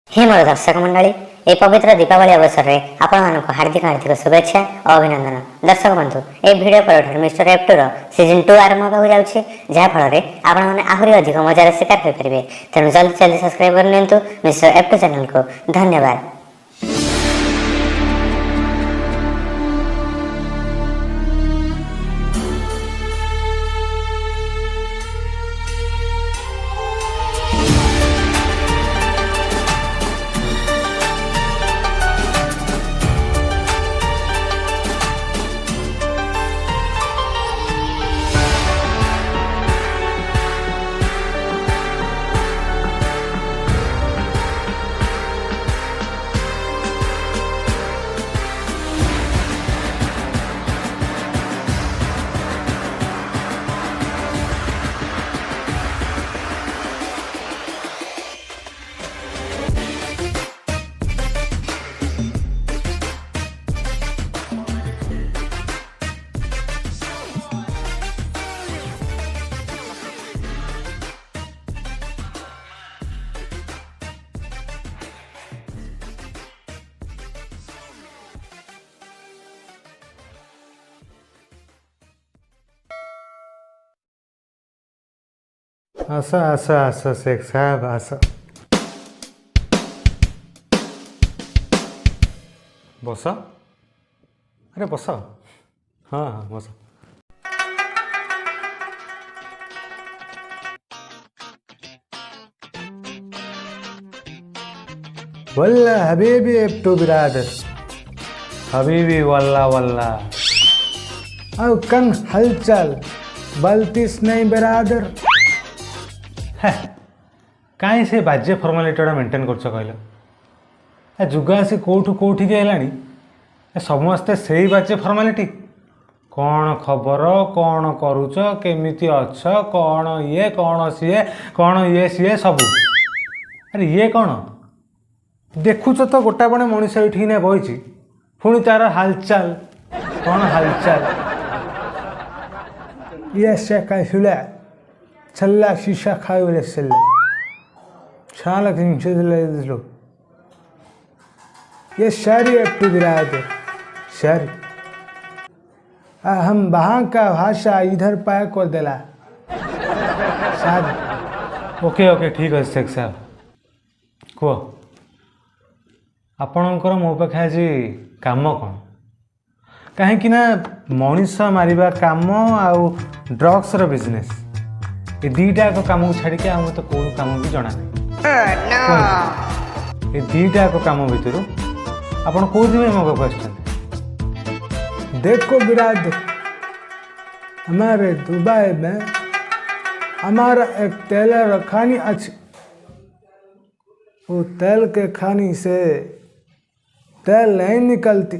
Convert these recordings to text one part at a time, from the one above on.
हे मोर दर्शक मंडली ए पवित्र दीपावली अवसर में आपण हार्दिक हार्दिक शुभेच्छा और अभिनंदन। दर्शक बंधु ए वीडियो पर मिस्टर F2 सीजन 2 आरंभ हो जाउछि जहाँफल आपण आहरी अधिक मजार शिकार हो पारे। तेणु जल्दी जल्दी सब्सक्राइब कर मिस्टर F2 चैनल को। धन्यवाद। आसा आसा आसा शेख साहब आसा बस। अरे बस। हाँ हाँ बस। वल्ला हबीबी F2 बिरादर हबीबी वल्ला वल्ला अब कन हलचल बल्तिस नहीं बिरादर कहीं से बाज्य फर्मालिटीटा मेंटेन कर कहल जुग आसी कौठू कौठी है समस्ते से बाज्य फर्मालिटी कौन खबर कौन करुच केमिति अच्छ कौन ये सीए सब। अरे ये कौन देखुच तो गोटा बड़े मनीष ये बही पुणी तार हालचाल कौन हालचाल ये से कैसुला छल्ला शीशा खाए वाले सेल्ले छाला किंचे दिलो ये शहरी F2 बिरादर शहरी हम वहाँ का भाषा इधर पाए को दिला शायद। ओके ओके ठीक है शेख साहब कह आपणकर मो पाखे आज काम कौन कहीं मनीष मारिबा काम आउ ड्रग्स रो बिजनेस ये दीटा काम को छाड़ी मत कौ काम भी जना ये दीटा काम भितर आपड़ कौन मो पास देखो बिरादर हमारे दुबई में हमारा एक तेलर खानी अच्छी वो तेल के खानी से तेल नहीं निकलती।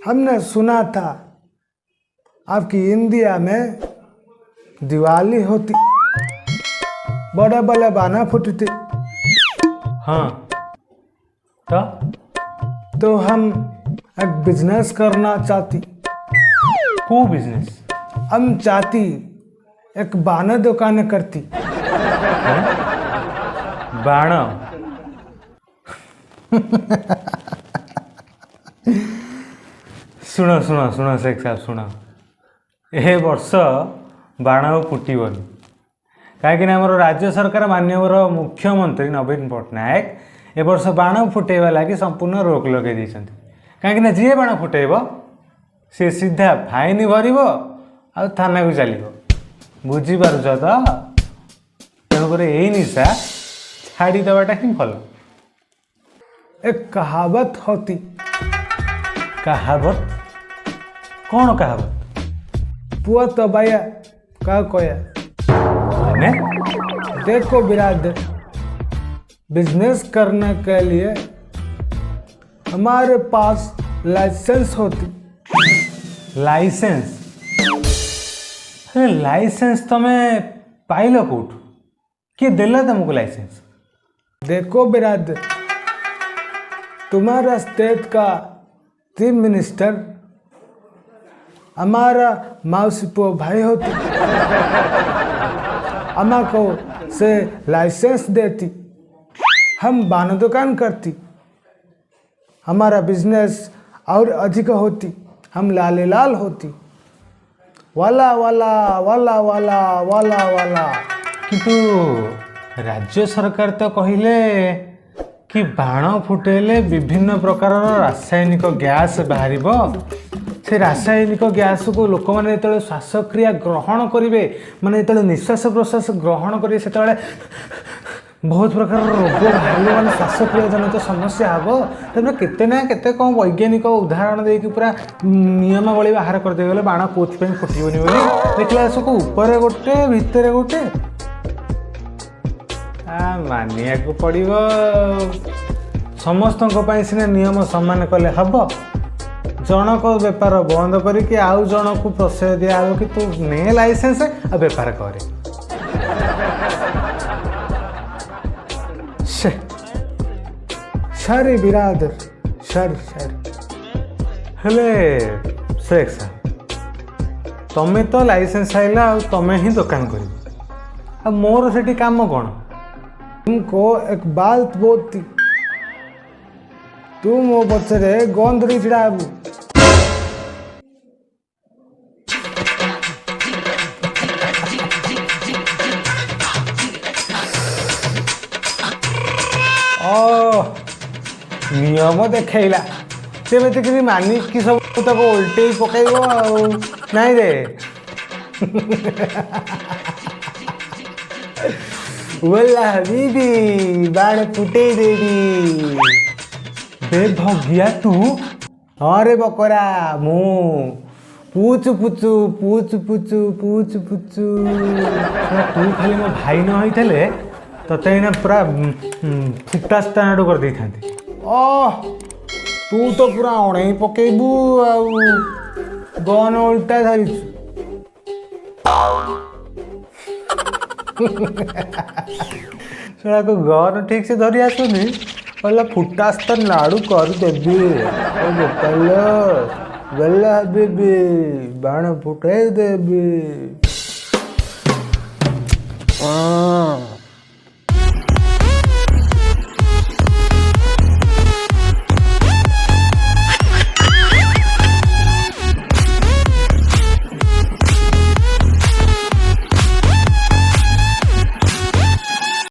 हमने सुना था आपकी इंडिया में दिवाली होती बड़े बड़े बाना फूटते। हाँ तो हम एक बिजनेस करना चाहती। को बिजनेस हम चाहती एक बाना दुकान करती। बाणा शुण शुण शुण शेख साहब शुण ए वर्ष बाण फुटबनी कहीं आम राज्य सरकार माननीय मुख्यमंत्री नवीन पट्टनायक ए वर्ष बाण फुटेवा लगी संपूर्ण रोक लगे कहीं जी बाण फुटेब सी सीधा फाइन भर आ थाना को चलो बुझीपार तो तेणुक यही निशा छाड़ी देवाटा ही भल। एक कहावत होती। कहावत कौन कहावत पुआ तो बाया का कोया मैंने देखो बिरादर बिजनेस करने के लिए हमारे पास लाइसेंस होती। लाइसेंस अरे लाइसेंस तुम्हें पाइल कौट किए देला तुमको लाइसेंस। देखो बिरादर तुम्हारा स्टेट का चीफ मिनिस्टर हमारा मौसी पो भाई होती। अम्मा को से लाइसेंस देती हम बाण दुकान करती, हमारा बिजनेस और अधिक होती, हम लाले लाल होती। वाला वाला वाला वाला वाला वाला। किंतु राज्य सरकार तो कहले कि बाण फुटेले विभिन्न प्रकार रासायनिक गैस बाहर, से रासायनिक गैस को लोक मैंने जो श्वासक्रिया ग्रहण करेंगे, माने जो निश्वास प्रश्वास ग्रहण करेंगे से बहुत प्रकार रोग बाहर, मैंने श्वासक्रिया जनित समस्या हम। तब केते ना केते कौन वैज्ञानिक उदाहरण देकी पूरा नियमावली बाहर करदे गले बाण कोथि फुटबनी बोली। देखला सब ऊपर गोटे भितर गोटे मानिया को पड़ो। समस्त सिना नियम सम्मान कले हम। जनक बेपार बंद करके आउ जन को प्रश्रय दिया कि तू ने लाइसेंस आ बेपार करे। सारे बिरादर सारी हेले शेख साहब, तमें तो लाइसेंस आइला तमें ही दुकान कर, मोर से काम कौन? तुमको एक बात बोलती, तू मो पचरे गंधरी चिड़ाबू। नियम देखला सेमती कि मानिक कि सब तक उल्टे पकड़ नाई रे। बोला हबीबी बाण फुटे देवी। बे भगिया तू? हाँ रे बकरा मु पूछ पूछू पूछ पूछू पूछ पूछू। तू खाली मो भाई न होइथले तते ना पूरा फुटा स्टार्ट कर दी था। तू तो पूरा अणे पकेबू गन उल्टा धरी। सेड़ा को गन ठीक से धरी आसुनी, कहला फुटा स्तर नाड़ू कर देबी। गला बेबी बाण फुटाई देबी।